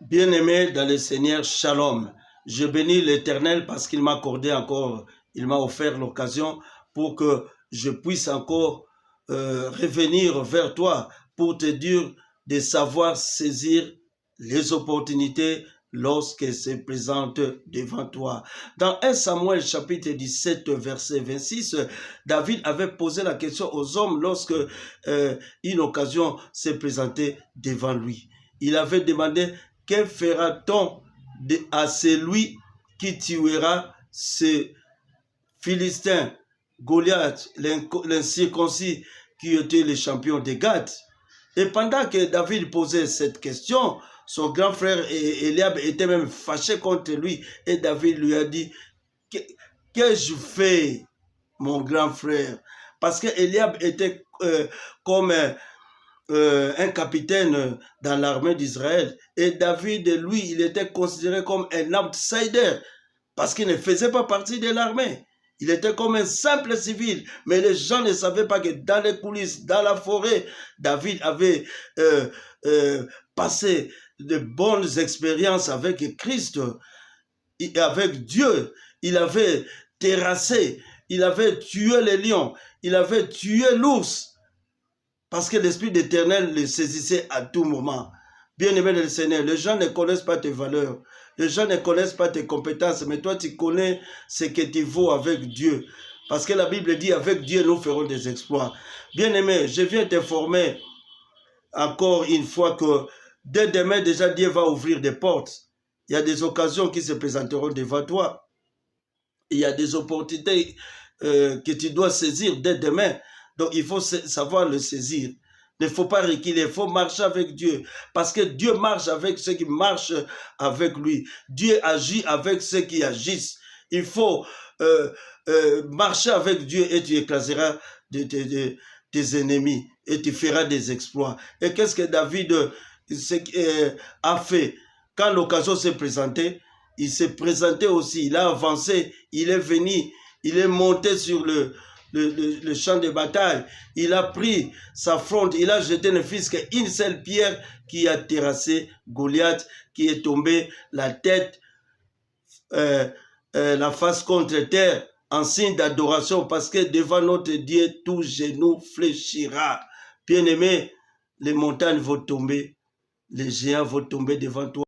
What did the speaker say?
Bien-aimé dans le Seigneur, Shalom. Je bénis l'Éternel parce qu'il m'a accordé encore, il m'a offert l'occasion pour que je puisse encore revenir vers toi pour te dire de savoir saisir les opportunités lorsqu'elles se présentent devant toi. Dans 1 Samuel chapitre 17 verset 26, David avait posé la question aux hommes lorsque une occasion s'est présentée devant lui. Il avait demandé: que fera-t-on à celui qui tuera ce Philistin, Goliath, l'incirconcis, qui était le champion de Gath? Et pendant que David posait cette question, son grand frère Eliab était même fâché contre lui. Et David lui a dit: qu'ai-je fait, mon grand frère? Parce que Eliab était comme un capitaine dans l'armée d'Israël. Et David, lui, il était considéré comme un outsider parce qu'il ne faisait pas partie de l'armée. Il était comme un simple civil, mais les gens ne savaient pas que dans les coulisses, dans la forêt, David avait passé de bonnes expériences avec Christ, avec Dieu. Il avait terrassé, il avait tué les lions, il avait tué l'ours. Parce que l'Esprit d'Éternel le saisissait à tout moment. Bien-aimé dans le Seigneur, les gens ne connaissent pas tes valeurs. Les gens ne connaissent pas tes compétences. Mais toi, tu connais ce que tu vaux avec Dieu. Parce que la Bible dit: avec Dieu, nous ferons des exploits. Bien-aimé, je viens t'informer encore une fois que dès demain, déjà, Dieu va ouvrir des portes. Il y a des occasions qui se présenteront devant toi. Il y a des opportunités que tu dois saisir dès demain. Donc, il faut savoir le saisir. Il ne faut pas reculer, il faut marcher avec Dieu. Parce que Dieu marche avec ceux qui marchent avec lui. Dieu agit avec ceux qui agissent. Il faut marcher avec Dieu et tu écraseras tes ennemis et tu feras des exploits. Et qu'est-ce que David a fait? Quand l'occasion s'est présentée, il s'est présenté aussi, il a avancé, il est venu, il est monté sur le champ de bataille, il a pris sa fronde, il a jeté ne fût qu'une seule pierre qui a terrassé Goliath, qui est tombé la tête, la face contre terre, en signe d'adoration, parce que devant notre Dieu, tout genou fléchira. Bien-aimé, les montagnes vont tomber, les géants vont tomber devant toi.